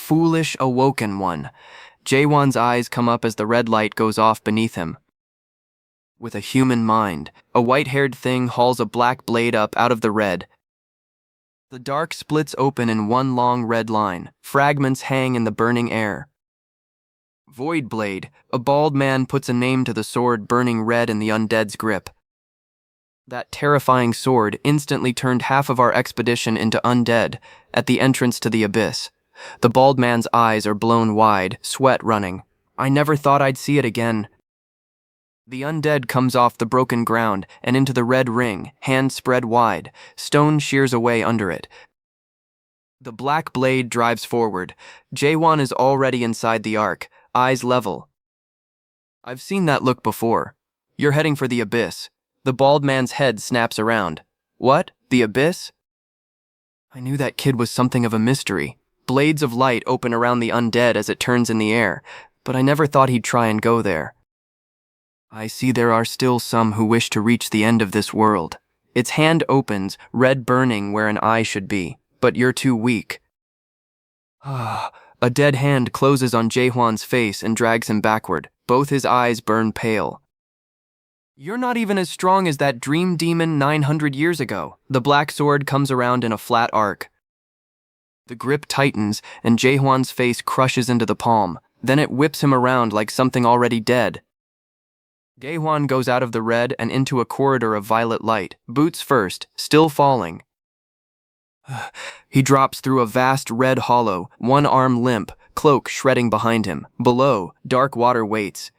foolish, awoken one. Jaehwan's eyes come up as the red light goes off beneath him. With a human mind, a white-haired thing hauls a black blade up out of the red. The dark splits open in one long red line. Fragments hang in the burning air. Void Blade, a bald man puts a name to the sword burning red in the undead's grip. That terrifying sword instantly turned half of our expedition into undead at the entrance to the abyss. The bald man's eyes are blown wide, sweat running. I never thought I'd see it again. The undead comes off the broken ground and into the red ring, hands spread wide. Stone shears away under it. The black blade drives forward. Jaehwan is already inside the arc, eyes level. I've seen that look before. You're heading for the abyss. The bald man's head snaps around. What? The abyss? I knew that kid was something of a mystery. Blades of light open around the undead as it turns in the air, but I never thought he'd try and go there. I see there are still some who wish to reach the end of this world. Its hand opens, red burning where an eye should be, but you're too weak. A dead hand closes on Jaehwan's face and drags him backward. Both his eyes burn pale. You're not even as strong as that dream demon 900 years ago. The black sword comes around in a flat arc. The grip tightens and Jaehwan's face crushes into the palm. Then it whips him around like something already dead. Jaehwan goes out of the red and into a corridor of violet light, boots first, still falling. He drops through a vast red hollow, one arm limp, cloak shredding behind him. Below, dark water waits.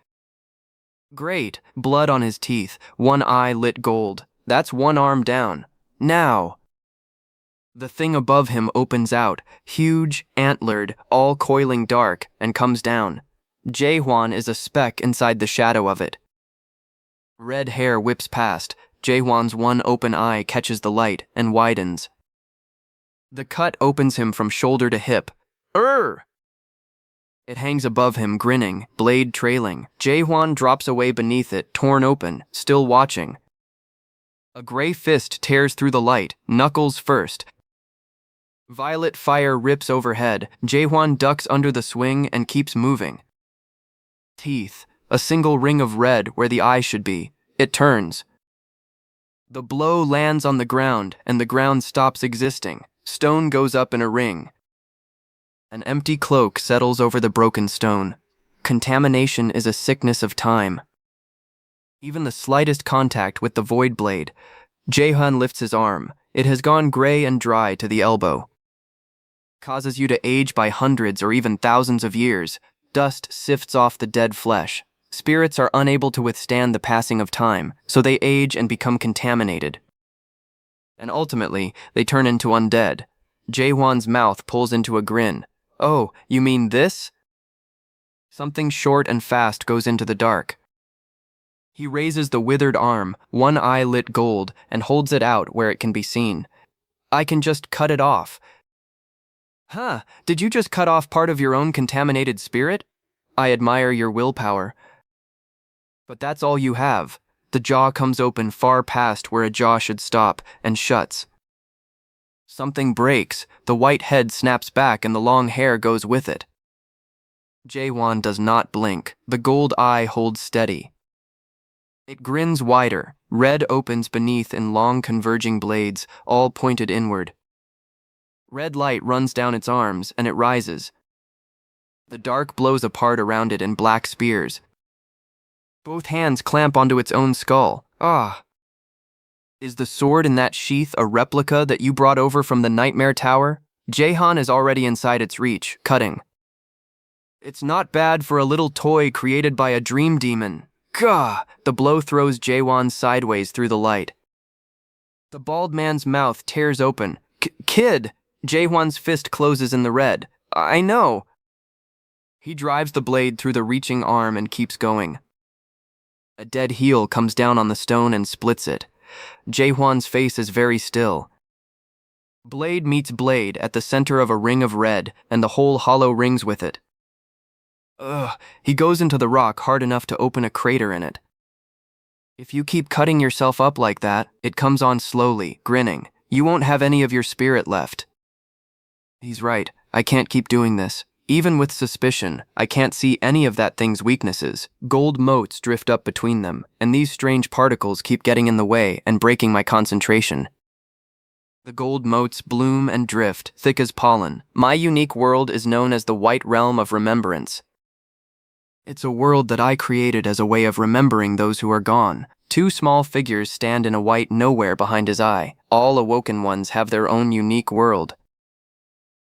Great, blood on his teeth, one eye lit gold. That's one arm down. Now! The thing above him opens out, huge, antlered, all coiling dark, and comes down. Jaehwan is a speck inside the shadow of it. Red hair whips past. Jaehwan's one open eye catches the light and widens. The cut opens him from shoulder to hip. It hangs above him, grinning, blade trailing. Jaehwan drops away beneath it, torn open, still watching. A gray fist tears through the light, knuckles first. Violet fire rips overhead. Jaehwan ducks under the swing and keeps moving. Teeth, a single ring of red where the eye should be. It turns. The blow lands on the ground, and the ground stops existing. Stone goes up in a ring. An empty cloak settles over the broken stone. Contamination is a sickness of time. Even the slightest contact with the void blade. Jaehwan lifts his arm. It has gone gray and dry to the elbow. Causes you to age by hundreds or even thousands of years. Dust sifts off the dead flesh. Spirits are unable to withstand the passing of time, so they age and become contaminated. And ultimately, they turn into undead. Jaehwan's mouth pulls into a grin. Oh, you mean this? Something short and fast goes into the dark. He raises the withered arm, one eye lit gold, and holds it out where it can be seen. I can just cut it off. Huh, did you just cut off part of your own contaminated spirit? I admire your willpower. But that's all you have. The jaw comes open far past where a jaw should stop, and shuts. Something breaks, the white head snaps back and the long hair goes with it. Jaehwan does not blink, the gold eye holds steady. It grins wider, red opens beneath in long converging blades, all pointed inward. Red light runs down its arms, and it rises. The dark blows apart around it in black spears. Both hands clamp onto its own skull. Is the sword in that sheath a replica that you brought over from the Nightmare Tower? Jaehwan is already inside its reach, cutting. It's not bad for a little toy created by a dream demon. Gah! The blow throws Jaehwan sideways through the light. The bald man's mouth tears open. Kid! Jaehwan's fist closes in the red. I know. He drives the blade through the reaching arm and keeps going. A dead heel comes down on the stone and splits it. Jaehwan's face is very still. Blade meets blade at the center of a ring of red, and the whole hollow rings with it. He goes into the rock hard enough to open a crater in it. If you keep cutting yourself up like that, it comes on slowly, grinning. You won't have any of your spirit left. He's right, I can't keep doing this. Even with suspicion, I can't see any of that thing's weaknesses. Gold motes drift up between them, and these strange particles keep getting in the way and breaking my concentration. The gold motes bloom and drift, thick as pollen. My unique world is known as the White Realm of Remembrance. It's a world that I created as a way of remembering those who are gone. Two small figures stand in a white nowhere behind his eye. All awoken ones have their own unique world.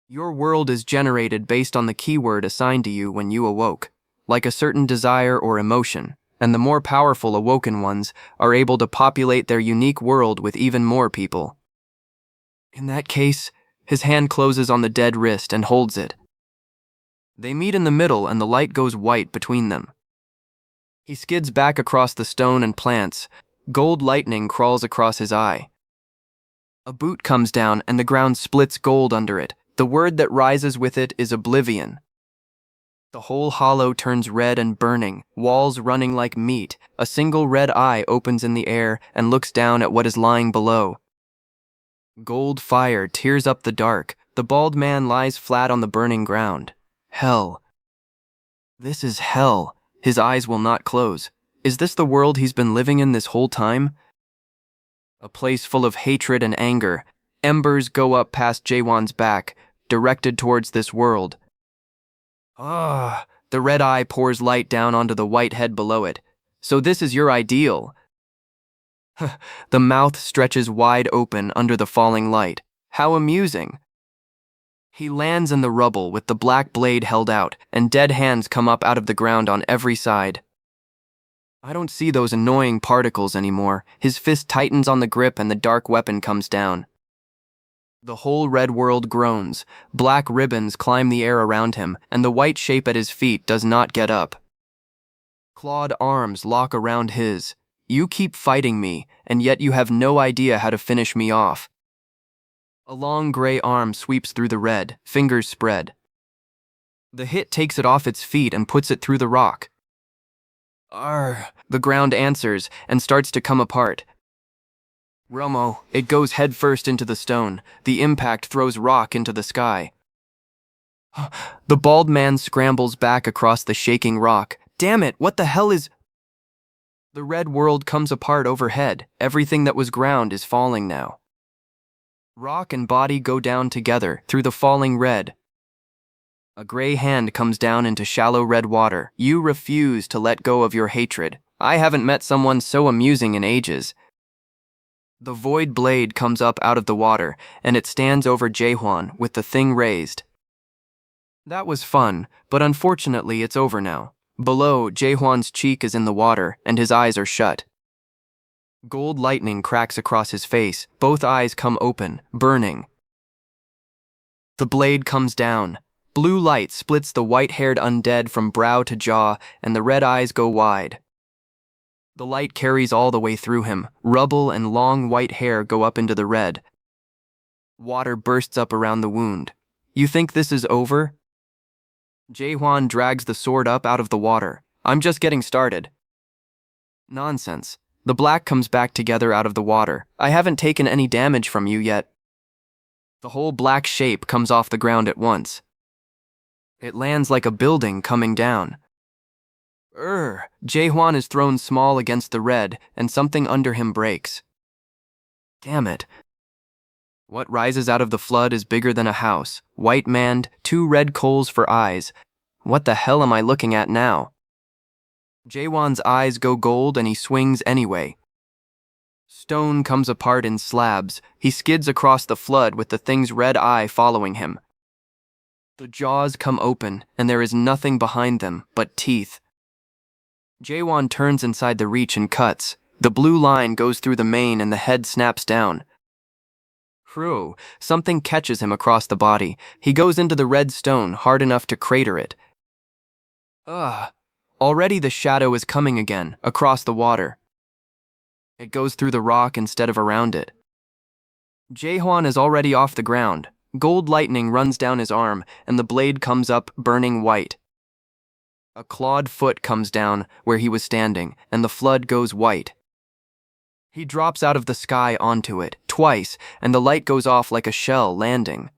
Your world is generated based on the keyword assigned to you when you awoke, like a certain desire or emotion, and the more powerful awoken ones are able to populate their unique world with even more people. In that case, his hand closes on the dead wrist and holds it. They meet in the middle and the light goes white between them. He skids back across the stone and plants. Gold lightning crawls across his eye. A boot comes down and the ground splits gold under it. The word that rises with it is Oblivion. The whole hollow turns red and burning, walls running like meat. A single red eye opens in the air and looks down at what is lying below. Gold fire tears up the dark. The bald man lies flat on the burning ground. Hell. This is hell. His eyes will not close. Is this the world he's been living in this whole time? A place full of hatred and anger. Embers go up past Jaehwan's back, directed towards this world. The red eye pours light down onto the white head below it. So this is your ideal. The mouth stretches wide open under the falling light. How amusing. He lands in the rubble with the black blade held out, and dead hands come up out of the ground on every side. I don't see those annoying particles anymore. His fist tightens on the grip and the dark weapon comes down. The whole red world groans. Black ribbons climb the air around him, and the white shape at his feet does not get up. Clawed arms lock around his. You keep fighting me, and yet you have no idea how to finish me off. A long gray arm sweeps through the red, fingers spread. The hit takes it off its feet and puts it through the rock. Arr! The ground answers and starts to come apart. Romo, it goes headfirst into the stone. The impact throws rock into the sky. The bald man scrambles back across the shaking rock. Damn it, what the hell is... The red world comes apart overhead. Everything that was ground is falling now. Rock and body go down together through the falling red. A gray hand comes down into shallow red water. You refuse to let go of your hatred. I haven't met someone so amusing in ages. The void blade comes up out of the water, and it stands over Jaehwan with the thing raised. That was fun, but unfortunately it's over now. Below, Jaehwan's cheek is in the water, and his eyes are shut. Gold lightning cracks across his face. Both eyes come open, burning. The blade comes down. Blue light splits the white-haired undead from brow to jaw, and the red eyes go wide. The light carries all the way through him. Rubble and long white hair go up into the red. Water bursts up around the wound. You think this is over? Jaehwan drags the sword up out of the water. I'm just getting started. Nonsense. The black comes back together out of the water. I haven't taken any damage from you yet. The whole black shape comes off the ground at once. It lands like a building coming down. Jaehwan is thrown small against the red, and something under him breaks. Damn it. What rises out of the flood is bigger than a house, white-manned, 2 red coals for eyes. What the hell am I looking at now? Jaehwan's eyes go gold and he swings anyway. Stone comes apart in slabs. He skids across the flood with the thing's red eye following him. The jaws come open, and there is nothing behind them but teeth. Jaehwan turns inside the reach and cuts. The blue line goes through the mane and the head snaps down. Something catches him across the body. He goes into the red stone hard enough to crater it. Already the shadow is coming again, across the water. It goes through the rock instead of around it. Jaehwan is already off the ground. Gold lightning runs down his arm, and the blade comes up burning white. A clawed foot comes down where he was standing, and the flood goes white. He drops out of the sky onto it, twice, and the light goes off like a shell landing.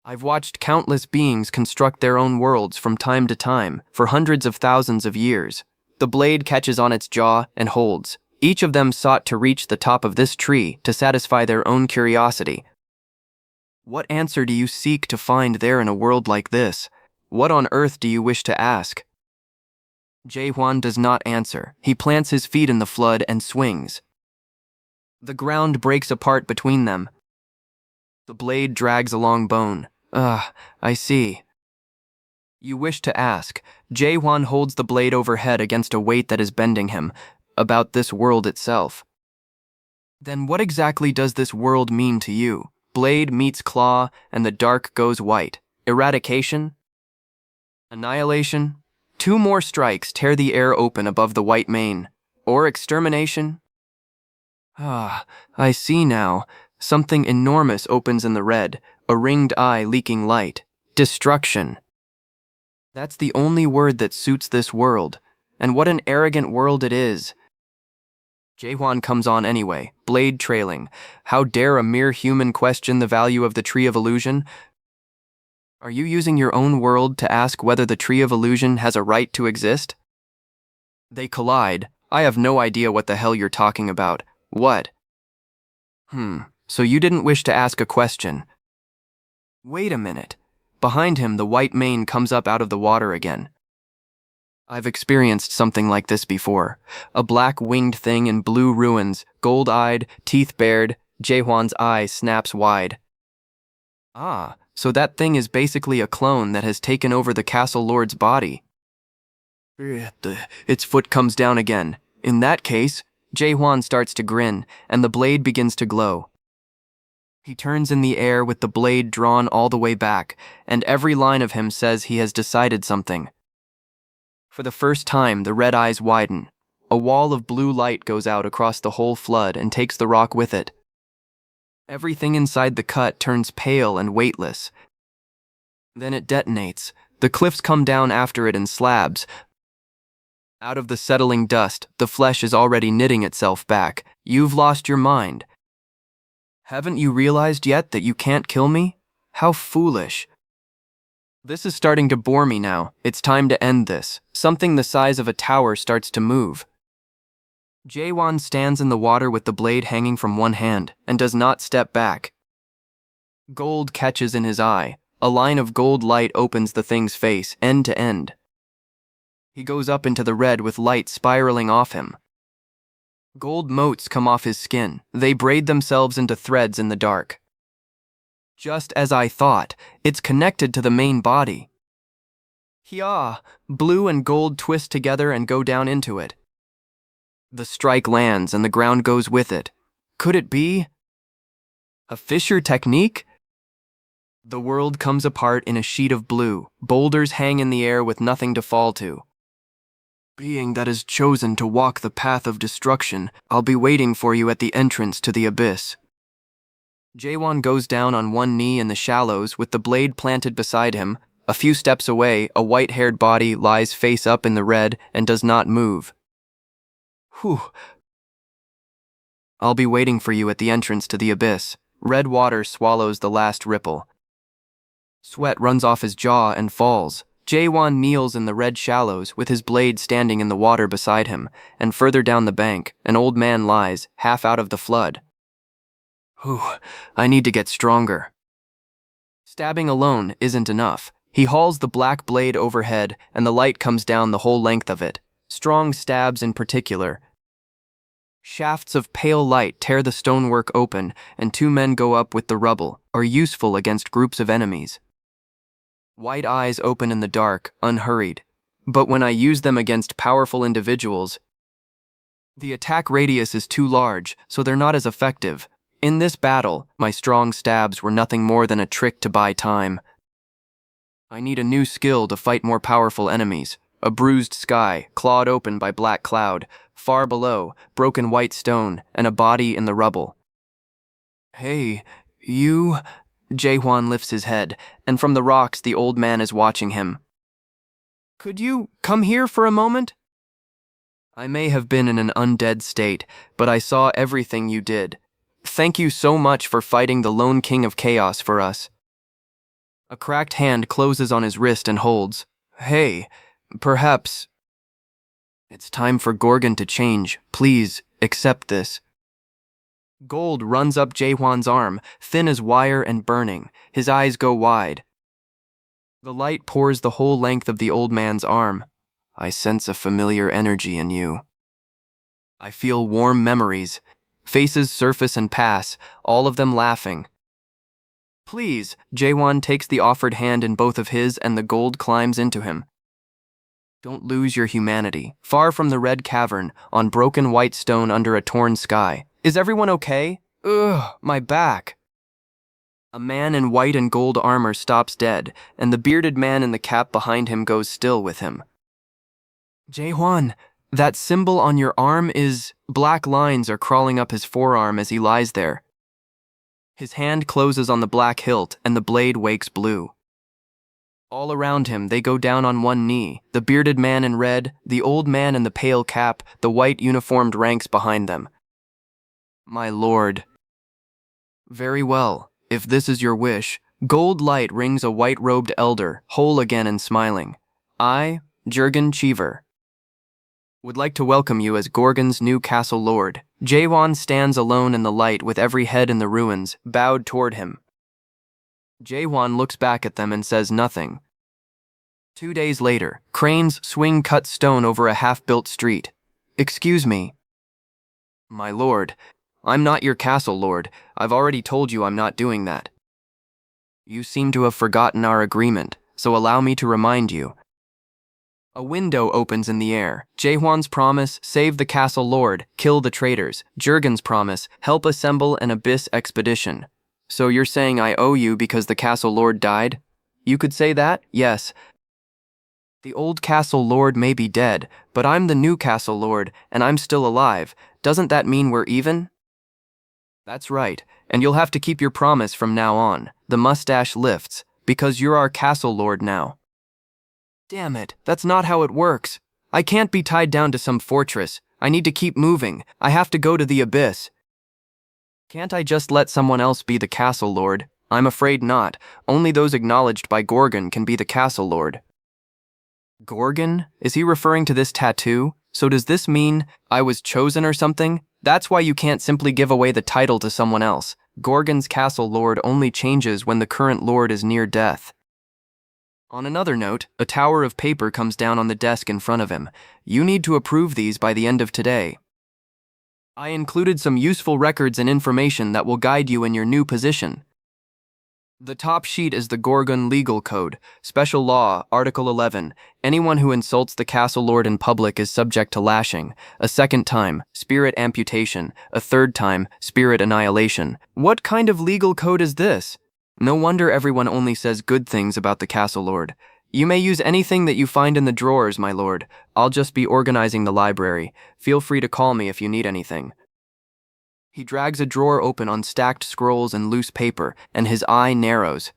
I've watched countless beings construct their own worlds from time to time, for hundreds of thousands of years. The blade catches on its jaw and holds. Each of them sought to reach the top of this tree to satisfy their own curiosity. What answer do you seek to find there in a world like this? What on earth do you wish to ask? Jaehwan does not answer. He plants his feet in the flood and swings. The ground breaks apart between them. The blade drags along bone. I see. You wish to ask. Jaehwan holds the blade overhead against a weight that is bending him, about this world itself. Then what exactly does this world mean to you? Blade meets claw, and the dark goes white. Eradication? Annihilation? 2 more strikes tear the air open above the white mane. Or extermination? I see now. Something enormous opens in the red, a ringed eye leaking light. Destruction. That's the only word that suits this world. And what an arrogant world it is. Jaehwan comes on anyway, blade trailing. How dare a mere human question the value of the Tree of Illusion? Are you using your own world to ask whether the Tree of Illusion has a right to exist? They collide. I have no idea what the hell you're talking about. What? So you didn't wish to ask a question. Wait a minute. Behind him, the white mane comes up out of the water again. I've experienced something like this before. A black winged thing in blue ruins, gold-eyed, teeth bared. Jaehwan's eye snaps wide. So that thing is basically a clone that has taken over the Castle Lord's body. Its foot comes down again. In that case, Jaehwan starts to grin, and the blade begins to glow. He turns in the air with the blade drawn all the way back, and every line of him says he has decided something. For the first time, the red eyes widen. A wall of blue light goes out across the whole flood and takes the rock with it. Everything inside the cut turns pale and weightless. Then it detonates. The cliffs come down after it in slabs. Out of the settling dust, the flesh is already knitting itself back. You've lost your mind. Haven't you realized yet that you can't kill me? How foolish. This is starting to bore me now. It's time to end this. Something the size of a tower starts to move. Jaehwan stands in the water with the blade hanging from one hand and does not step back. Gold catches in his eye. A line of gold light opens the thing's face, end to end. He goes up into the red with light spiraling off him. Gold motes come off his skin. They braid themselves into threads in the dark. Just as I thought, it's connected to the main body. Blue and gold twist together and go down into it. The strike lands and the ground goes with it. Could it be a fissure technique? The world comes apart in a sheet of blue. Boulders hang in the air with nothing to fall to. Being that is chosen to walk the path of destruction, I'll be waiting for you at the entrance to the abyss. Jaehwan goes down on one knee in the shallows with the blade planted beside him. A few steps away, a white-haired body lies face up in the red and does not move. I'll be waiting for you at the entrance to the abyss. Red water swallows the last ripple. Sweat runs off his jaw and falls. Jaehwan kneels in the red shallows with his blade standing in the water beside him, and further down the bank, an old man lies, half out of the flood. I need to get stronger. Stabbing alone isn't enough. He hauls the black blade overhead, and the light comes down the whole length of it. Strong stabs in particular. Shafts of pale light tear the stonework open, and 2 men go up with the rubble, are useful against groups of enemies. White eyes open in the dark, unhurried. But when I use them against powerful individuals, the attack radius is too large, so they're not as effective. In this battle, my strong stabs were nothing more than a trick to buy time. I need a new skill to fight more powerful enemies. A bruised sky, clawed open by black cloud. Far below, broken white stone, and a body in the rubble. Hey, you... Jaehwan lifts his head, and from the rocks the old man is watching him. Could you come here for a moment? I may have been in an undead state, but I saw everything you did. Thank you so much for fighting the lone king of chaos for us. A cracked hand closes on his wrist and holds. Hey, perhaps... It's time for Gorgon to change. Please, accept this. Gold runs up Jaehwan's arm, thin as wire and burning. His eyes go wide. The light pours the whole length of the old man's arm. I sense a familiar energy in you. I feel warm memories. Faces surface and pass, all of them laughing. Please, Jaehwan takes the offered hand in both of his and the gold climbs into him. Don't lose your humanity. Far from the red cavern, on broken white stone under a torn sky. Is everyone okay? Ugh, my back. A man in white and gold armor stops dead, and the bearded man in the cap behind him goes still with him. Jaehwan, that symbol on your arm is... Black lines are crawling up his forearm as he lies there. His hand closes on the black hilt, and the blade wakes blue. All around him, they go down on one knee, the bearded man in red, the old man in the pale cap, the white uniformed ranks behind them. My lord. Very well, if this is your wish. Gold light rings a white-robed elder, whole again and smiling. I, Jurgen Cheever, would like to welcome you as Gorgon's new castle lord. Jaehwan stands alone in the light with every head in the ruins, bowed toward him. Jaehwan looks back at them and says nothing. 2 days later, cranes swing cut stone over a half-built street. Excuse me. My lord, I'm not your castle lord. I've already told you I'm not doing that. You seem to have forgotten our agreement, so allow me to remind you. A window opens in the air. Jaehwan's promise, save the castle lord, kill the traitors. Jurgen's promise, help assemble an abyss expedition. So you're saying I owe you because the castle lord died? You could say that, yes. The old castle lord may be dead, but I'm the new castle lord, and I'm still alive. Doesn't that mean we're even? That's right, and you'll have to keep your promise from now on. The mustache lifts, because you're our castle lord now. Damn it, that's not how it works. I can't be tied down to some fortress. I need to keep moving. I have to go to the abyss. Can't I just let someone else be the castle lord? I'm afraid not. Only those acknowledged by Gorgon can be the castle lord. Gorgon? Is he referring to this tattoo? So does this mean I was chosen or something? That's why you can't simply give away the title to someone else. Gorgon's castle lord only changes when the current lord is near death. On another note, a tower of paper comes down on the desk in front of him. You need to approve these by the end of today. I included some useful records and information that will guide you in your new position. The top sheet is the Gorgon Legal Code, Special Law, Article 11. Anyone who insults the castle lord in public is subject to lashing. A second time, spirit amputation. A third time, spirit annihilation. What kind of legal code is this? No wonder everyone only says good things about the castle lord. You may use anything that you find in the drawers, my lord. I'll just be organizing the library. Feel free to call me if you need anything. He drags a drawer open on stacked scrolls and loose paper, and his eye narrows.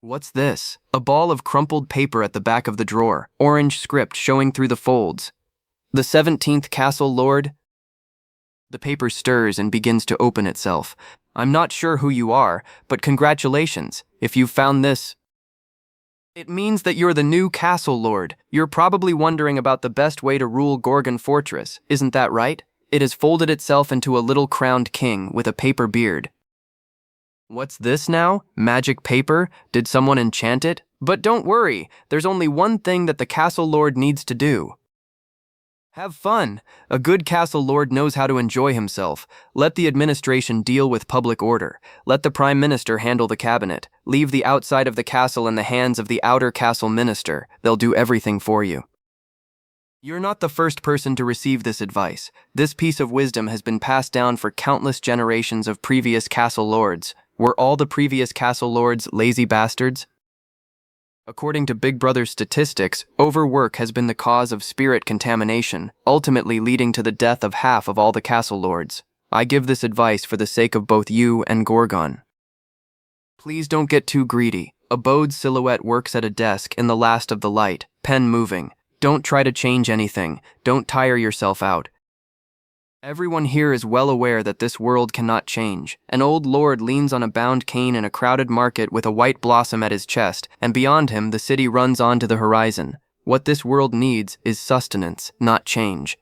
What's this? A ball of crumpled paper at the back of the drawer, orange script showing through the folds. The 17th Castle Lord? The paper stirs and begins to open itself. I'm not sure who you are, but congratulations, if you've found this. It means that you're the new Castle Lord. You're probably wondering about the best way to rule Gorgon Fortress, isn't that right? It has folded itself into a little crowned king with a paper beard. What's this now? Magic paper? Did someone enchant it? But don't worry, there's only one thing that the Castle Lord needs to do. Have fun. A good castle lord knows how to enjoy himself. Let the administration deal with public order. Let the prime minister handle the cabinet. Leave the outside of the castle in the hands of the outer castle minister. They'll do everything for you. You're not the first person to receive this advice. This piece of wisdom has been passed down for countless generations of previous castle lords. Were all the previous castle lords lazy bastards? According to Big Brother's statistics, overwork has been the cause of spirit contamination, ultimately leading to the death of half of all the castle lords. I give this advice for the sake of both you and Gorgon. Please don't get too greedy. A bowed silhouette works at a desk in the last of the light, pen moving. Don't try to change anything. Don't tire yourself out. Everyone here is well aware that this world cannot change. An old lord leans on a bound cane in a crowded market with a white blossom at his chest, and beyond him the city runs on to the horizon. What this world needs is sustenance, not change.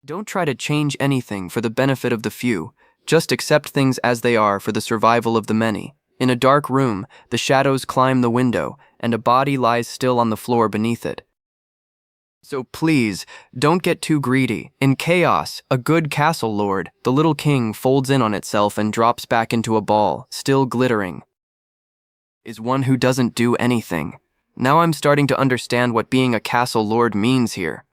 Don't try to change anything for the benefit of the few. Just accept things as they are for the survival of the many. In a dark room, the shadows climb the window, and a body lies still on the floor beneath it. So please, don't get too greedy. In chaos, a good castle lord, the little king, folds in on itself and drops back into a ball, still glittering. Is one who doesn't do anything. Now I'm starting to understand what being a castle lord means here.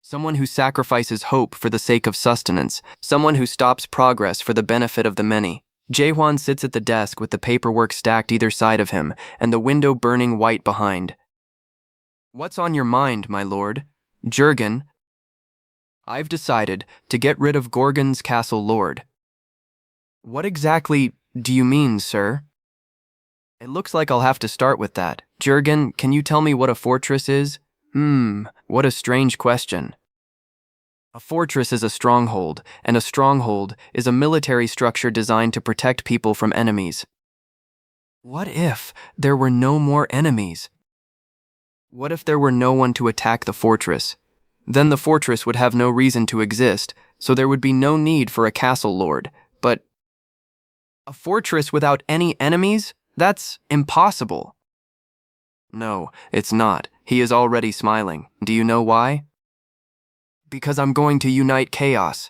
Someone who sacrifices hope for the sake of sustenance. Someone who stops progress for the benefit of the many. Jaehwan sits at the desk with the paperwork stacked either side of him, and the window burning white behind. What's on your mind, my lord? Jurgen. I've decided to get rid of Gorgon's Castle Lord. What exactly do you mean, sir? It looks like I'll have to start with that. Jurgen, can you tell me what a fortress is? What a strange question. A fortress is a stronghold, and a stronghold is a military structure designed to protect people from enemies. What if there were no more enemies? What if there were no one to attack the fortress? Then the fortress would have no reason to exist, so there would be no need for a castle lord. But a fortress without any enemies? That's impossible. No, it's not. He is already smiling. Do you know why? Because I'm going to unite chaos.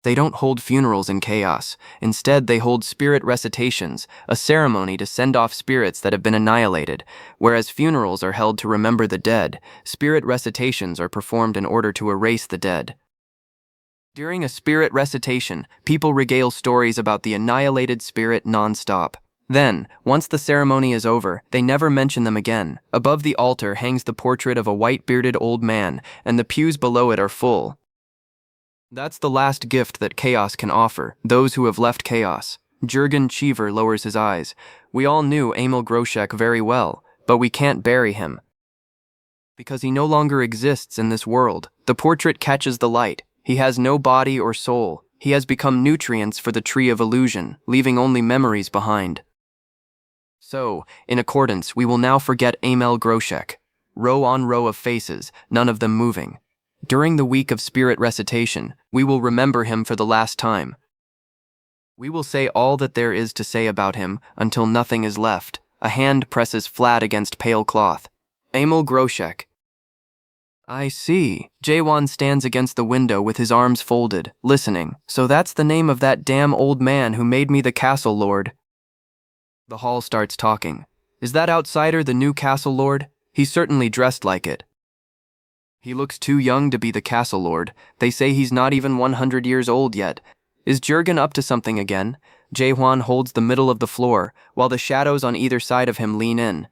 They don't hold funerals in chaos. Instead, they hold spirit recitations, a ceremony to send off spirits that have been annihilated. Whereas funerals are held to remember the dead, spirit recitations are performed in order to erase the dead. During a spirit recitation, people regale stories about the annihilated spirit non-stop. Then, once the ceremony is over, they never mention them again. Above the altar hangs the portrait of a white-bearded old man, and the pews below it are full. That's the last gift that chaos can offer, those who have left chaos. Jurgen Cheever lowers his eyes. We all knew Emil Groshek very well, but we can't bury him. Because he no longer exists in this world. The portrait catches the light. He has no body or soul. He has become nutrients for the tree of illusion, leaving only memories behind. So, in accordance, we will now forget Emil Groshek. Row on row of faces, none of them moving. During the week of spirit recitation, we will remember him for the last time. We will say all that there is to say about him until nothing is left. A hand presses flat against pale cloth. Emil Groshek. I see. Jaehwan stands against the window with his arms folded, listening. So that's the name of that damn old man who made me the castle lord. The hall starts talking. Is that outsider the new castle lord? He's certainly dressed like it. He looks too young to be the castle lord. They say he's not even 100 years old yet. Is Jurgen up to something again? Jaehwan holds the middle of the floor, while the shadows on either side of him lean in.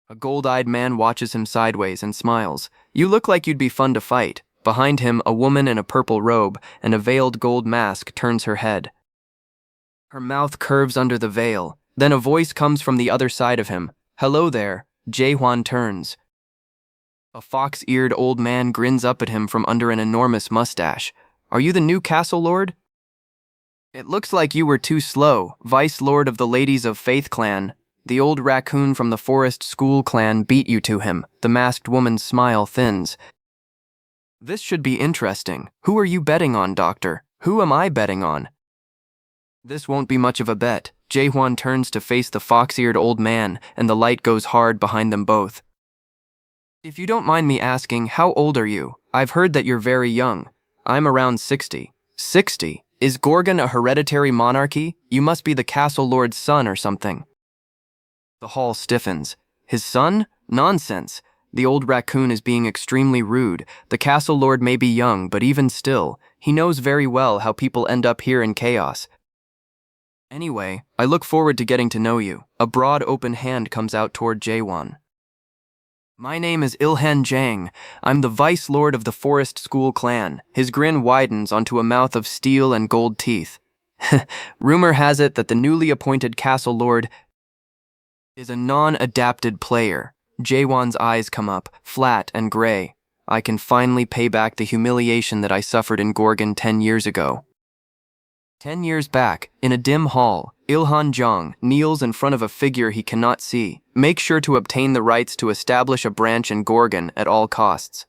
A gold-eyed man watches him sideways and smiles. You look like you'd be fun to fight. Behind him, a woman in a purple robe and a veiled gold mask turns her head. Her mouth curves under the veil. Then a voice comes from the other side of him. Hello there. Jaehwan turns. A fox-eared old man grins up at him from under an enormous mustache. Are you the new castle lord? It looks like you were too slow, vice lord of the Ladies of Faith clan. The old raccoon from the Forest School clan beat you to him. The masked woman's smile thins. This should be interesting. Who are you betting on, doctor? Who am I betting on? This won't be much of a bet. Jaehwan turns to face the fox-eared old man, and the light goes hard behind them both. If you don't mind me asking, how old are you? I've heard that you're very young. I'm around 60. 60? Is Gorgon a hereditary monarchy? You must be the castle lord's son or something. The hall stiffens. His son? Nonsense. The old raccoon is being extremely rude. The castle lord may be young, but even still, he knows very well how people end up here in chaos. Anyway, I look forward to getting to know you. A broad open hand comes out toward Jaehwan. My name is Ilhan Jang. I'm the vice lord of the Forest School clan. His grin widens onto a mouth of steel and gold teeth. Rumor has it that the newly appointed castle lord is a non-adapted player. Jaehwan's eyes come up, flat and gray. I can finally pay back the humiliation that I suffered in Gorgon 10 years ago. 10 years back, in a dim hall, Ilhan Jang kneels in front of a figure he cannot see. Make sure to obtain the rights to establish a branch in Gorgon at all costs.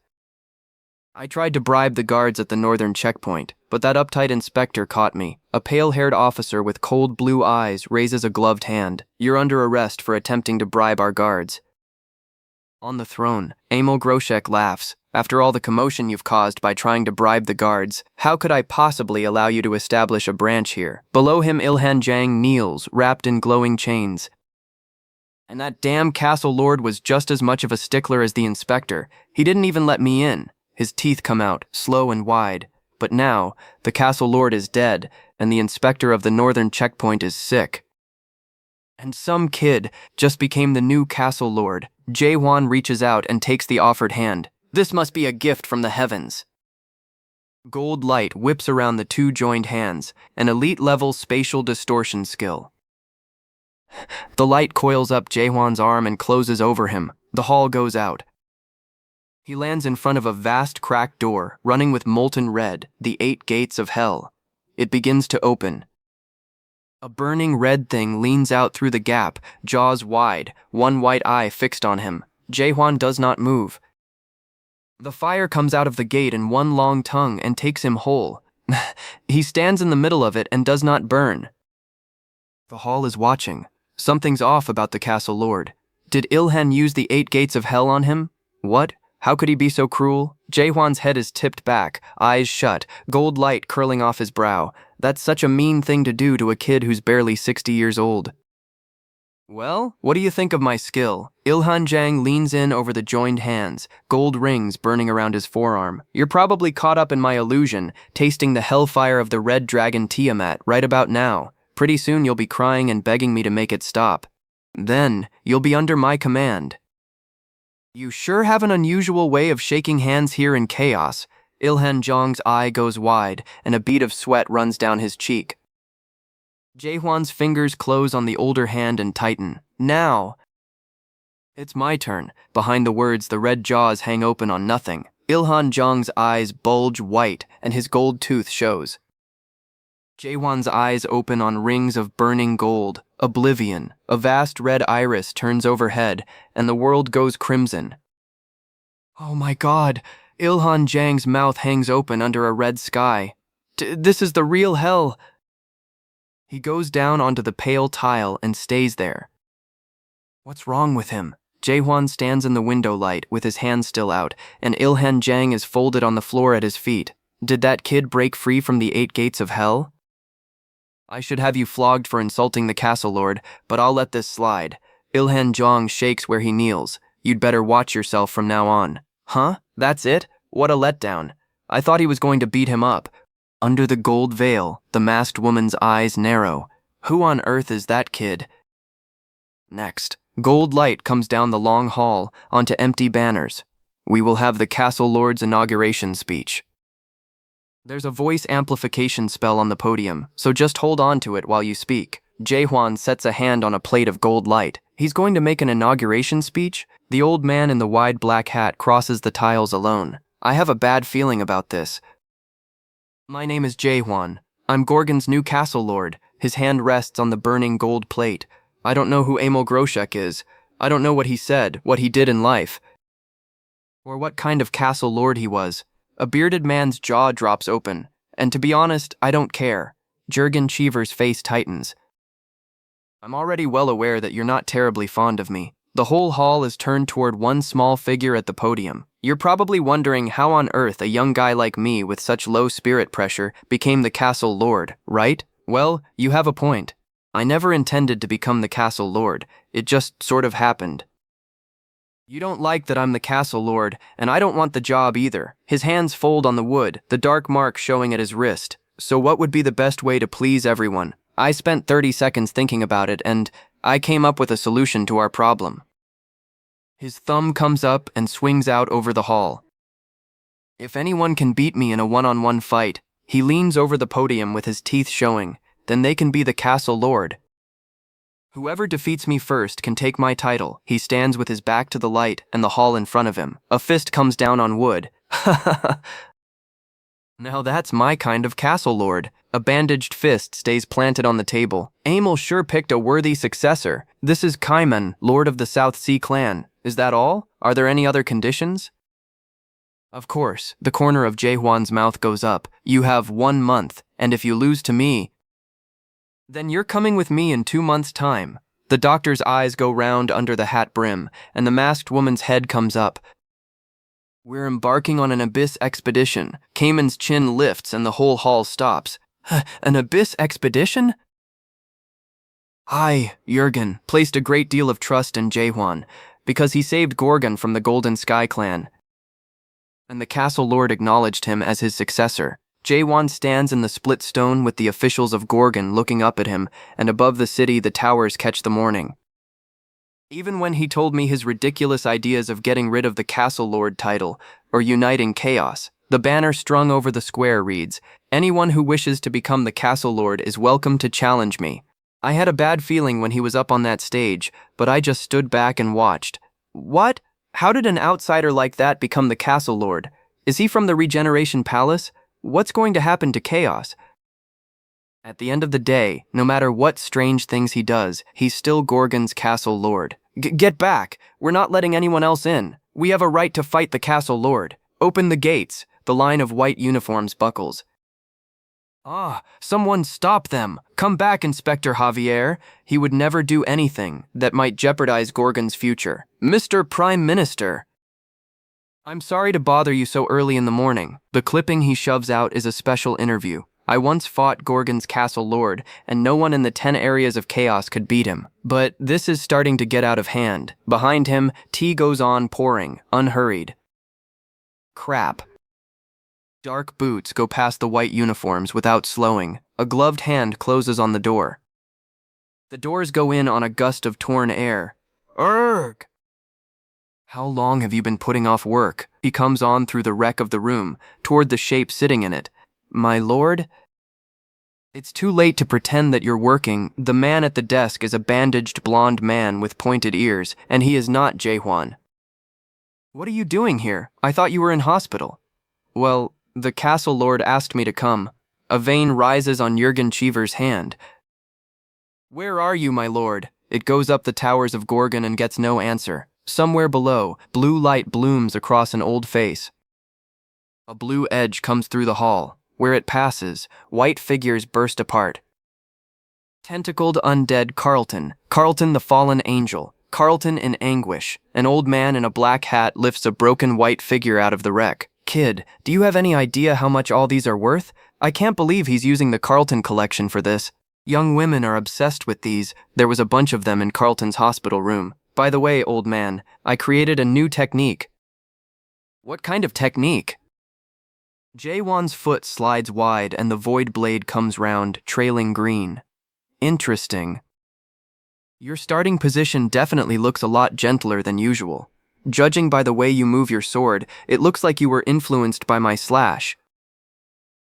I tried to bribe the guards at the northern checkpoint, but that uptight inspector caught me. A pale-haired officer with cold blue eyes raises a gloved hand. You're under arrest for attempting to bribe our guards. On the throne, Emil Groshek laughs. After all the commotion you've caused by trying to bribe the guards, how could I possibly allow you to establish a branch here? Below him, Ilhan Jang kneels, wrapped in glowing chains. And that damn Castle Lord was just as much of a stickler as the inspector. He didn't even let me in. His teeth come out, slow and wide. But now, the Castle Lord is dead, and the inspector of the northern checkpoint is sick. And some kid just became the new Castle Lord. Jaehwan reaches out and takes the offered hand. This must be a gift from the heavens. Gold light whips around the two joined hands, an elite-level spatial distortion skill. The light coils up Jaehwan's arm and closes over him. The hall goes out. He lands in front of a vast cracked door, running with molten red, the 8 gates of hell. It begins to open. A burning red thing leans out through the gap, jaws wide, one white eye fixed on him. Jaehwan does not move. The fire comes out of the gate in one long tongue and takes him whole. He stands in the middle of it and does not burn. The hall is watching. Something's off about the Castle Lord. Did Ilhan use the 8 gates of hell on him? What? How could he be so cruel? Jaehwan's head is tipped back, eyes shut, gold light curling off his brow. That's such a mean thing to do to a kid who's barely 60 years old. Well, what do you think of my skill? Ilhan Jang leans in over the joined hands, gold rings burning around his forearm. You're probably caught up in my illusion, tasting the hellfire of the red dragon Tiamat right about now. Pretty soon you'll be crying and begging me to make it stop. Then, you'll be under my command. You sure have an unusual way of shaking hands here in chaos. Ilhan Jang's eye goes wide, and a bead of sweat runs down his cheek. Jaehwan's fingers close on the older hand and tighten. Now! It's my turn. Behind the words, the red jaws hang open on nothing. Ilhan Jang's eyes bulge white, and his gold tooth shows. Jaehwan's eyes open on rings of burning gold. Oblivion. A vast red iris turns overhead, and the world goes crimson. Oh my God! Ilhan Jang's mouth hangs open under a red sky. This is the real hell! He goes down onto the pale tile and stays there. What's wrong with him? Jaehwan stands in the window light with his hand still out, and Ilhan Jang is folded on the floor at his feet. Did that kid break free from the 8 gates of hell? I should have you flogged for insulting the Castle Lord, but I'll let this slide. Ilhan Jang shakes where he kneels. You'd better watch yourself from now on. Huh? That's it? What a letdown. I thought he was going to beat him up. Under the gold veil, the masked woman's eyes narrow. Who on earth is that kid? Next, gold light comes down the long hall onto empty banners. We will have the Castle Lord's inauguration speech. There's a voice amplification spell on the podium, so just hold on to it while you speak. Jaehwan sets a hand on a plate of gold light. He's going to make an inauguration speech? The old man in the wide black hat crosses the tiles alone. I have a bad feeling about this. My name is Jaehwan. I'm Gorgon's new Castle Lord. His hand rests on the burning gold plate. I don't know who Emil Groshek is. I don't know what he said, what he did in life, or what kind of Castle Lord he was. A bearded man's jaw drops open, and to be honest, I don't care. Jurgen Cheever's face tightens. I'm already well aware that you're not terribly fond of me. The whole hall is turned toward one small figure at the podium. You're probably wondering how on earth a young guy like me with such low spirit pressure became the Castle Lord, right? Well, you have a point. I never intended to become the Castle Lord. It just sort of happened. You don't like that I'm the Castle Lord, and I don't want the job either. His hands fold on the wood, the dark mark showing at his wrist. So what would be the best way to please everyone? I spent 30 seconds thinking about it, and I came up with a solution to our problem. His thumb comes up and swings out over the hall. If anyone can beat me in a one-on-one fight, he leans over the podium with his teeth showing, then they can be the Castle Lord. Whoever defeats me first can take my title. He stands with his back to the light and the hall in front of him. A fist comes down on wood. Now that's my kind of castle lord. A bandaged fist stays planted on the table. Amel sure picked a worthy successor. This is Kaiman, lord of the South Sea clan. Is that all? Are there any other conditions? Of course. The corner of Jaehwan's mouth goes up. You have 1 month, and if you lose to me, then you're coming with me in 2 months' time. The doctor's eyes go round under the hat brim, and the masked woman's head comes up. We're embarking on an abyss expedition. Kaiman's chin lifts and the whole hall stops. An abyss expedition? I, Jurgen, placed a great deal of trust in Jaehwan, because he saved Gorgon from the Golden Sky clan, and the Castle Lord acknowledged him as his successor. Jaehwan stands in the split stone with the officials of Gorgon looking up at him, and above the city the towers catch the morning. Even when he told me his ridiculous ideas of getting rid of the Castle Lord title, or uniting chaos, the banner strung over the square reads, "Anyone who wishes to become the Castle Lord is welcome to challenge me." I had a bad feeling when he was up on that stage, but I just stood back and watched. What? How did an outsider like that become the Castle Lord? Is he from the Regeneration Palace? What's going to happen to chaos? At the end of the day, no matter what strange things he does, he's still Gorgon's Castle Lord. Get back! We're not letting anyone else in. We have a right to fight the Castle Lord. Open the gates. The line of white uniforms buckles. Someone stop them! Come back, Inspector Javier! He would never do anything that might jeopardize Gorgon's future. Mr. Prime Minister! I'm sorry to bother you so early in the morning. The clipping he shoves out is a special interview. I once fought Gorgon's Castle Lord, and no one in the 10 areas of chaos could beat him. But this is starting to get out of hand. Behind him, tea goes on pouring, unhurried. Crap. Dark boots go past the white uniforms without slowing. A gloved hand closes on the door. The doors go in on a gust of torn air. Urgh! How long have you been putting off work? He comes on through the wreck of the room, toward the shape sitting in it. My lord? It's too late to pretend that you're working. The man at the desk is a bandaged blonde man with pointed ears, and he is not Jaehwan. What are you doing here? I thought you were in hospital. Well, the Castle Lord asked me to come. A vein rises on Jurgen Cheever's hand. Where are you, my lord? It goes up the towers of Gorgon and gets no answer. Somewhere below, blue light blooms across an old face. A blue edge comes through the hall. Where it passes, white figures burst apart. Tentacled undead Carlton. Carlton the fallen angel. Carlton in anguish. An old man in a black hat lifts a broken white figure out of the wreck. Kid, do you have any idea how much all these are worth? I can't believe he's using the Carlton collection for this. Young women are obsessed with these. There was a bunch of them in Carlton's hospital room. By the way, old man, I created a new technique. What kind of technique? Jaehwan's foot slides wide and the void blade comes round, trailing green. Interesting. Your starting position definitely looks a lot gentler than usual. Judging by the way you move your sword, it looks like you were influenced by my slash.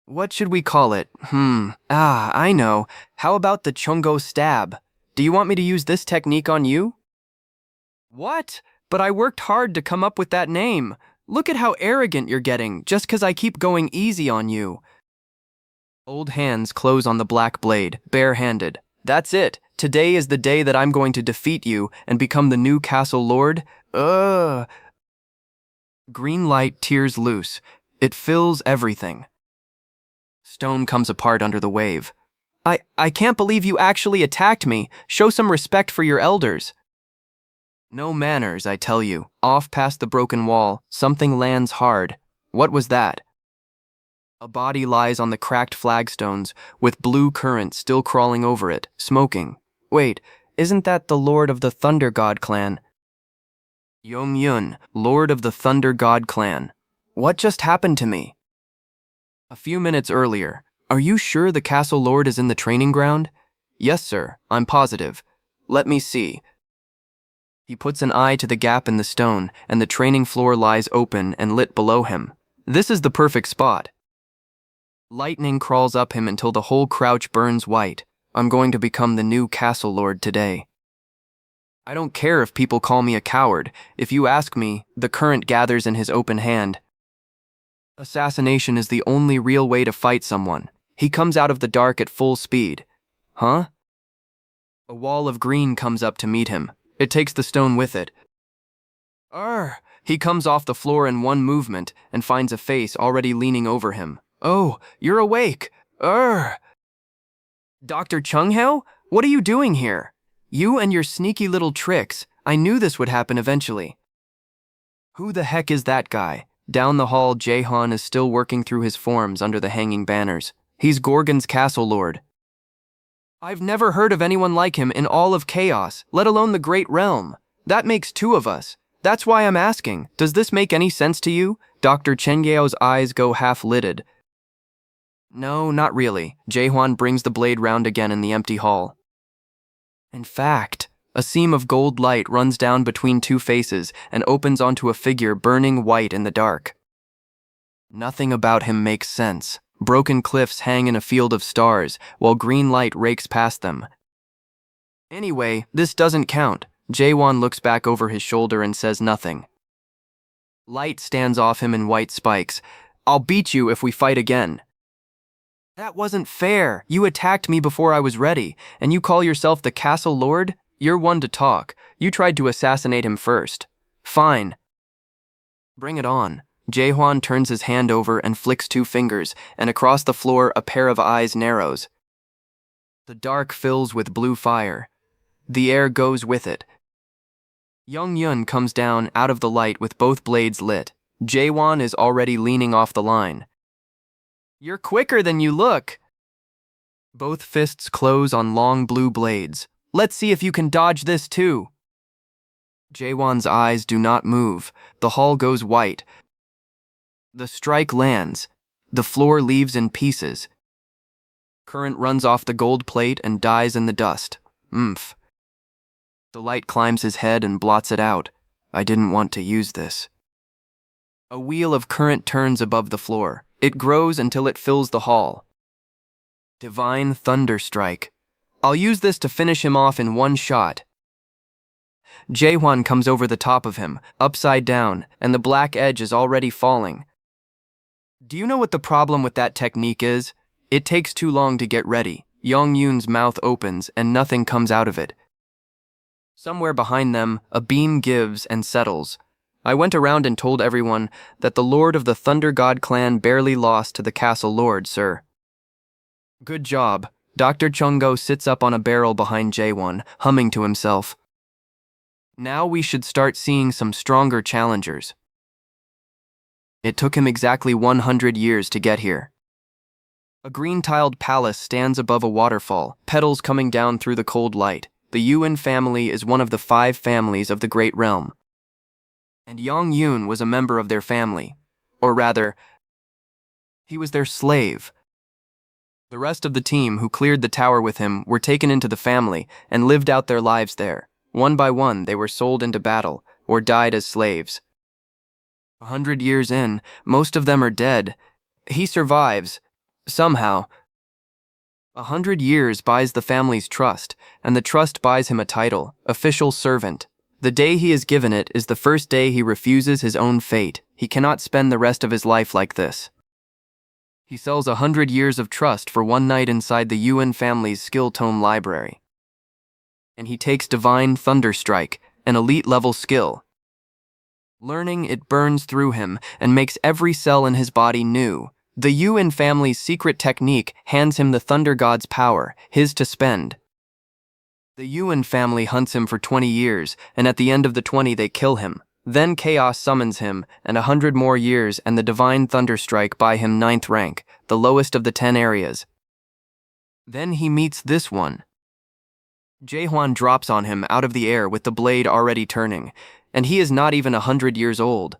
What should we call it? I know. How about the Chungo stab? Do you want me to use this technique on you? What? But I worked hard to come up with that name. Look at how arrogant you're getting, just 'cause I keep going easy on you. Old hands close on the black blade, bare-handed. That's it. Today is the day that I'm going to defeat you and become the new Castle Lord. Green light tears loose. It fills everything. Stone comes apart under the wave. I can't believe you actually attacked me. Show some respect for your elders. No manners, I tell you. Off past the broken wall, something lands hard. What was that? A body lies on the cracked flagstones, with blue current still crawling over it, smoking. Wait, isn't that the Lord of the Thunder God clan? Yong-yun, Lord of the Thunder God clan. What just happened to me? A few minutes earlier. Are you sure the Castle Lord is in the training ground? Yes, sir, I'm positive. Let me see. He puts an eye to the gap in the stone, and the training floor lies open and lit below him. This is the perfect spot. Lightning crawls up him until the whole crouch burns white. I'm going to become the new Castle Lord today. I don't care if people call me a coward. If you ask me, the current gathers in his open hand. Assassination is the only real way to fight someone. He comes out of the dark at full speed. Huh? A wall of green comes up to meet him. It takes the stone with it. He comes off the floor in one movement and finds a face already leaning over him. Oh, you're awake. Dr. Chung-heo? What are you doing here? You and your sneaky little tricks. I knew this would happen eventually. Who the heck is that guy? Down the hall, Jaehwan is still working through his forms under the hanging banners. He's Gorgon's Castle Lord. I've never heard of anyone like him in all of Chaos, let alone the Great Realm. That makes two of us. That's why I'm asking. Does this make any sense to you? Dr. Chen-yeo's eyes go half-lidded. No, not really. Jaehwan brings the blade round again in the empty hall. In fact, a seam of gold light runs down between two faces and opens onto a figure burning white in the dark. Nothing about him makes sense. Broken cliffs hang in a field of stars, while green light rakes past them. Anyway, this doesn't count. Jaehwan looks back over his shoulder and says nothing. Light stands off him in white spikes. I'll beat you if we fight again. That wasn't fair. You attacked me before I was ready, and you call yourself the Castle Lord? You're one to talk. You tried to assassinate him first. Fine. Bring it on. Jaehwan turns his hand over and flicks two fingers, and across the floor a pair of eyes narrows. The dark fills with blue fire. The air goes with it. Young-yun comes down out of the light with both blades lit. Jaehwan is already leaning off the line. You're quicker than you look. Both fists close on long blue blades. Let's see if you can dodge this too. Jaehwan's eyes do not move. The hall goes white. The strike lands. The floor leaves in pieces. Current runs off the gold plate and dies in the dust. Oomph. The light climbs his head and blots it out. I didn't want to use this. A wheel of current turns above the floor. It grows until it fills the hall. Divine Thunder Strike. I'll use this to finish him off in one shot. Jaehwan comes over the top of him, upside down, and the black edge is already falling. Do you know what the problem with that technique is? It takes too long to get ready. Young-yun's mouth opens and nothing comes out of it. Somewhere behind them, a beam gives and settles. I went around and told everyone that the Lord of the Thunder God clan barely lost to the Castle Lord, sir. Good job. Dr. Chung-go sits up on a barrel behind Jaehwan, humming to himself. Now we should start seeing some stronger challengers. It took him exactly 100 years to get here. A green-tiled palace stands above a waterfall, petals coming down through the cold light. The Yuan family is one of the 5 families of the Great Realm. And Young-yun was a member of their family. Or rather, he was their slave. The rest of the team who cleared the tower with him were taken into the family and lived out their lives there. One by one, they were sold into battle or died as slaves. 100 years in, most of them are dead. He survives, somehow. 100 years buys the family's trust, and the trust buys him a title, official servant. The day he is given it is the first day he refuses his own fate. He cannot spend the rest of his life like this. He sells 100 years of trust for one night inside the Yuan family's skill tome library. And he takes Divine Thunder Strike, an elite-level skill. Learning, it burns through him and makes every cell in his body new. The Yuan family's secret technique hands him the Thunder God's power, his to spend. The Yuan family hunts him for 20 years, and at the end of the 20 they kill him. Then Chaos summons him, and 100 more years and the Divine Thunderstrike buy him 9th rank, the lowest of the 10 areas. Then he meets this one. Jaehwan drops on him out of the air with the blade already turning, and he is not even 100 years old.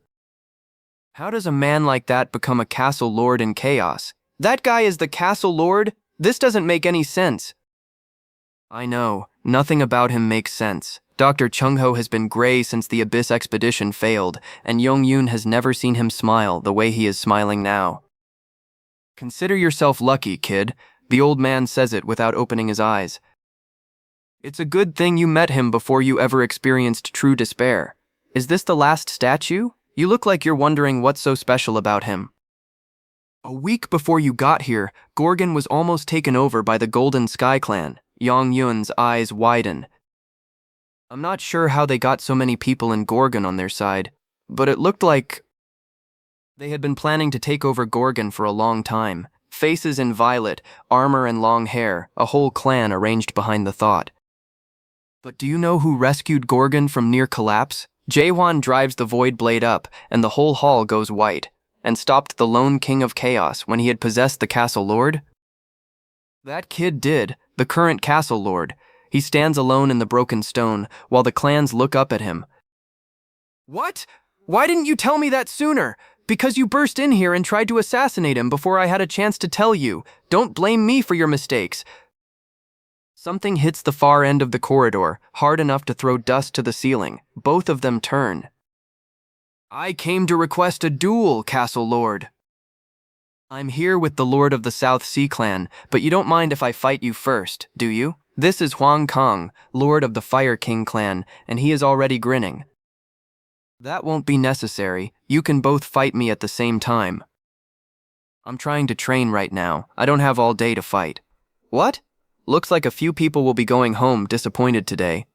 How does a man like that become a Castle Lord in Chaos? That guy is the Castle Lord? This doesn't make any sense. I know, nothing about him makes sense. Dr. Chung-ho has been gray since the Abyss expedition failed, and Young-yun has never seen him smile the way he is smiling now. Consider yourself lucky, kid. The old man says it without opening his eyes. It's a good thing you met him before you ever experienced true despair. Is this the last statue? You look like you're wondering what's so special about him. A week before you got here, Gorgon was almost taken over by the Golden Sky Clan. Yang Yun's eyes widen. I'm not sure how they got so many people in Gorgon on their side, but it looked like they had been planning to take over Gorgon for a long time. Faces in violet, armor and long hair, a whole clan arranged behind the thought. But do you know who rescued Gorgon from near collapse? Jaehwan drives the Void Blade up, and the whole hall goes white, and stopped the lone king of chaos when he had possessed the Castle Lord? That kid did, the current Castle Lord. He stands alone in the broken stone, while the clans look up at him. What? Why didn't you tell me that sooner? Because you burst in here and tried to assassinate him before I had a chance to tell you. Don't blame me for your mistakes. Something hits the far end of the corridor, hard enough to throw dust to the ceiling. Both of them turn. I came to request a duel, Castle Lord. I'm here with the Lord of the South Sea Clan, but you don't mind if I fight you first, do you? This is Huang Kong, Lord of the Fire King Clan, and he is already grinning. That won't be necessary. You can both fight me at the same time. I'm trying to train right now. I don't have all day to fight. What? Looks like a few people will be going home disappointed today.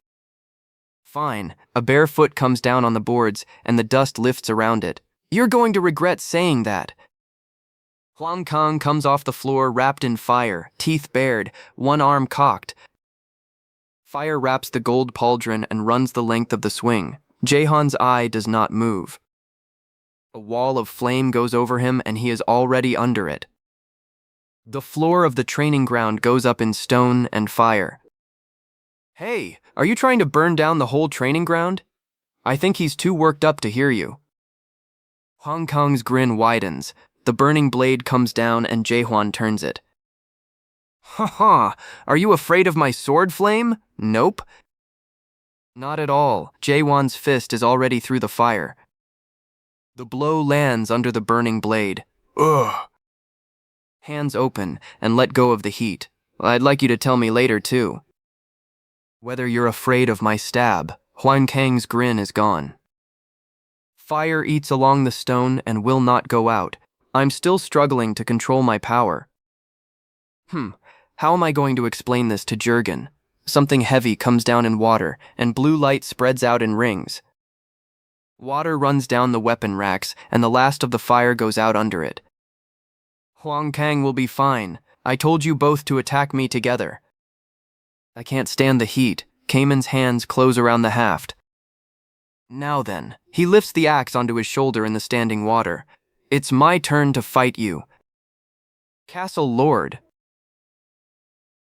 Fine. A bare foot comes down on the boards, and the dust lifts around it. You're going to regret saying that. Huang Kong comes off the floor wrapped in fire, teeth bared, one arm cocked. Fire wraps the gold pauldron and runs the length of the swing. Jaehwan's eye does not move. A wall of flame goes over him, and he is already under it. The floor of the training ground goes up in stone and fire. Hey, are you trying to burn down the whole training ground? I think he's too worked up to hear you. Hong Kong's grin widens. The burning blade comes down and Jaehwan turns it. Ha! Are you afraid of my sword flame? Nope. Not at all. Jaehwan's fist is already through the fire. The blow lands under the burning blade. Ugh. Hands open and let go of the heat. I'd like you to tell me later, too. Whether you're afraid of my stab, Huan Kang's grin is gone. Fire eats along the stone and will not go out. I'm still struggling to control my power. How am I going to explain this to Jurgen? Something heavy comes down in water, and blue light spreads out in rings. Water runs down the weapon racks, and the last of the fire goes out under it. Huang Kang will be fine. I told you both to attack me together. I can't stand the heat. Cayman's hands close around the haft. Now then, he lifts the axe onto his shoulder in the standing water. It's my turn to fight you. Castle Lord,